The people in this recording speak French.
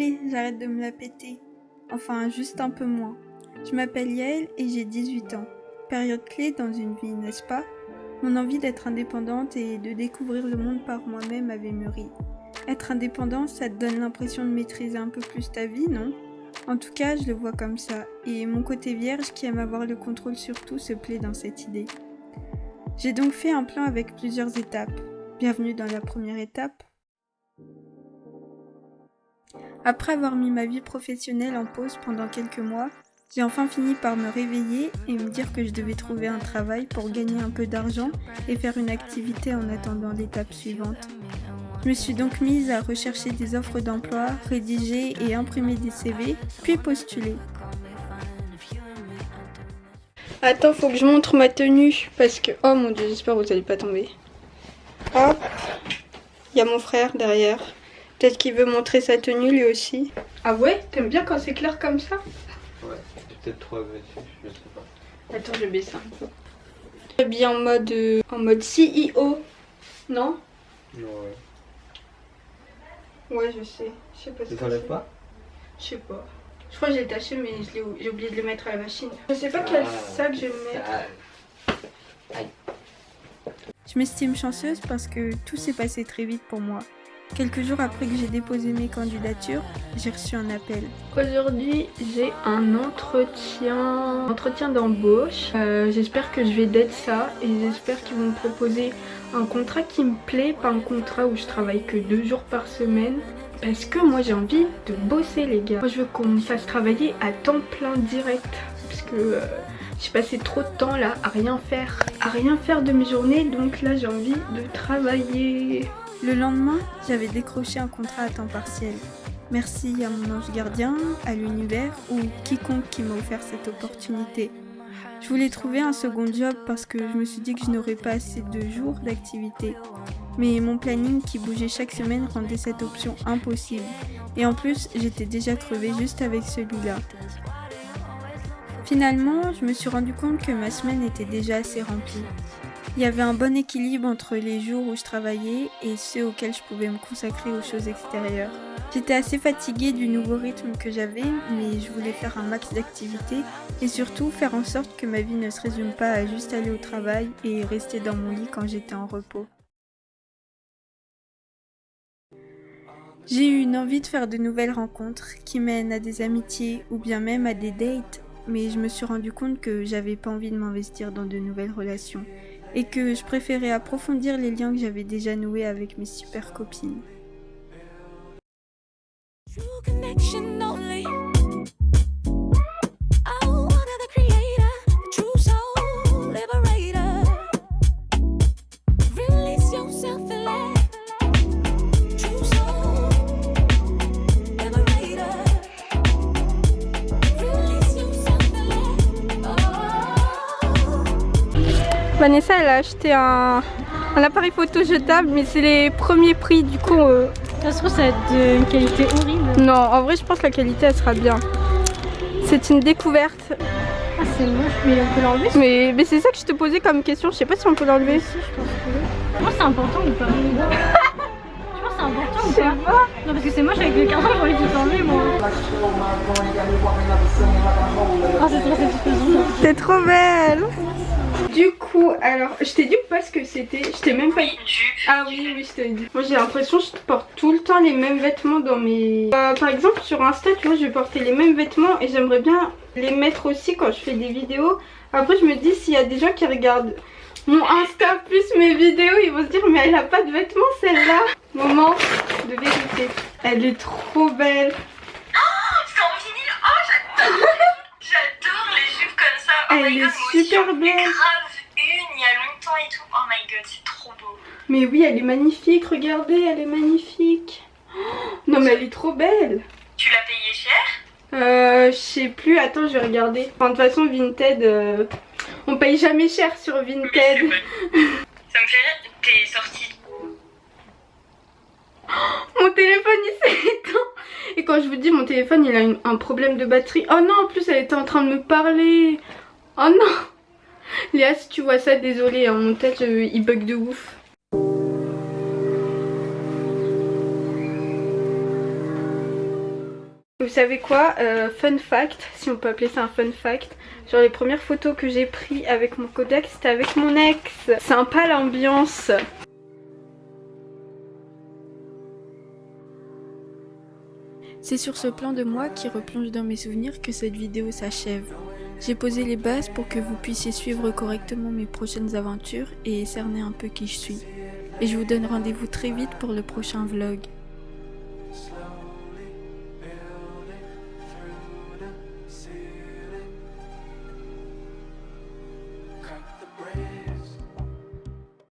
Allez, j'arrête de me la péter. Enfin, juste un peu moins. Je m'appelle Yael et j'ai 18 ans. Période clé dans une vie, n'est-ce pas? Mon envie d'être indépendante et de découvrir le monde par moi-même avait mûri. Être indépendant, ça te donne l'impression de maîtriser un peu plus ta vie, non? En tout cas, je le vois comme ça, et mon côté vierge qui aime avoir le contrôle sur tout se plaît dans cette idée. J'ai donc fait un plan avec plusieurs étapes. Bienvenue dans la première étape. Après avoir mis ma vie professionnelle en pause pendant quelques mois, j'ai enfin fini par me réveiller et me dire que je devais trouver un travail pour gagner un peu d'argent et faire une activité en attendant l'étape suivante. Je me suis donc mise à rechercher des offres d'emploi, rédiger et imprimer des CV, puis postuler. Attends, faut que je montre ma tenue parce que... Oh mon dieu, j'espère que vous allez pas tomber. Hop, il y a mon frère derrière. Peut-être qu'il veut montrer sa tenue lui aussi. Ah ouais? T'aimes bien quand c'est clair comme ça? Ouais, c'est peut-être trop agressif, je sais pas. Attends, je baisse un peu. Habillée en mode CEO, non? Ouais. Ouais, je sais. Je sais pas ce Ça que t'enlève c'est. pas? Je sais pas. Je crois que j'ai taché, mais j'ai oublié de le mettre à la machine. Je sais pas quel sac je vais me mettre. Aïe. Je m'estime chanceuse parce que tout s'est passé très vite pour moi. Quelques jours après que j'ai déposé mes candidatures, j'ai reçu un appel. Aujourd'hui, j'ai un entretien d'embauche. J'espère que je vais d'être ça et j'espère qu'ils vont me proposer un contrat qui me plaît, pas un contrat où je travaille que 2 jours par semaine. Parce que moi j'ai envie de bosser les gars. Moi je veux qu'on me fasse travailler à temps plein direct. Parce que j'ai passé trop de temps là à rien faire de mes journées. Donc là j'ai envie de travailler. Le lendemain, j'avais décroché un contrat à temps partiel. Merci à mon ange gardien, à l'univers ou quiconque qui m'a offert cette opportunité. Je voulais trouver un second job parce que je me suis dit que je n'aurais pas assez de jours d'activité. Mais mon planning qui bougeait chaque semaine rendait cette option impossible. Et en plus, j'étais déjà crevée juste avec celui-là. Finalement, je me suis rendu compte que ma semaine était déjà assez remplie. Il y avait un bon équilibre entre les jours où je travaillais et ceux auxquels je pouvais me consacrer aux choses extérieures. J'étais assez fatiguée du nouveau rythme que j'avais, mais je voulais faire un max d'activités et surtout faire en sorte que ma vie ne se résume pas à juste aller au travail et rester dans mon lit quand j'étais en repos. J'ai eu une envie de faire de nouvelles rencontres qui mènent à des amitiés ou bien même à des dates, mais je me suis rendu compte que j'avais pas envie de m'investir dans de nouvelles relations et que je préférais approfondir les liens que j'avais déjà noués avec mes super copines. Vanessa, elle a acheté un appareil photo jetable, mais c'est les premiers prix, du coup... Ça se trouve, ça va être une qualité horrible. Non, en vrai, je pense que la qualité, elle sera bien. C'est une découverte. Ah, c'est moche, mais on peut l'enlever. Mais c'est ça que je te posais comme question, je sais pas si on peut l'enlever. Si, je pense que... Je pense que c'est important ou pas. Je pense que c'est important ou pas. Non, parce que c'est moche avec le carton, j'ai envie de tout enlever, moi. Oh, c'est trop satisfaisant. T'es trop belle. Du coup, alors, je t'ai dit pas ce que c'était, je t'ai même pas dit. Ah oui, je t'ai dit. Moi j'ai l'impression que je porte tout le temps les mêmes vêtements dans mes... par exemple sur Insta, tu vois, je vais porter les mêmes vêtements et j'aimerais bien les mettre aussi quand je fais des vidéos. Après je me dis, s'il y a des gens qui regardent mon Insta plus mes vidéos, ils vont se dire, mais elle a pas de vêtements celle-là. Moment de vérité. Elle est trop belle. Oh, c'est en vinyle. Oh, j'adore. J'adore les jupes comme ça. Oh Elle my est god, moi aussi, super j'en ai belle. grave une il y a longtemps et tout. Oh my god, c'est trop beau. Mais oui, elle est magnifique, regardez, elle est magnifique. Oh, non mais elle est trop belle. Tu l'as payé cher? Je sais plus, attends, je vais regarder. Enfin, de toute façon, Vinted, on paye jamais cher sur Vinted. Ça me fait rire, t'es sortie. Mon téléphone il s'est éteint. Et quand je vous dis mon téléphone il a un problème de batterie. Oh non, en plus elle était en train de me parler. Oh non. Léa, si tu vois ça, désolée, hein, mon tel il bug de ouf. Vous savez quoi, fun fact, si on peut appeler ça un fun fact, genre les premières photos que j'ai prises avec mon Kodak c'était avec mon ex. Sympa l'ambiance. C'est sur ce plan de moi qui replonge dans mes souvenirs que cette vidéo s'achève. J'ai posé les bases pour que vous puissiez suivre correctement mes prochaines aventures et cerner un peu qui je suis. Et je vous donne rendez-vous très vite pour le prochain vlog.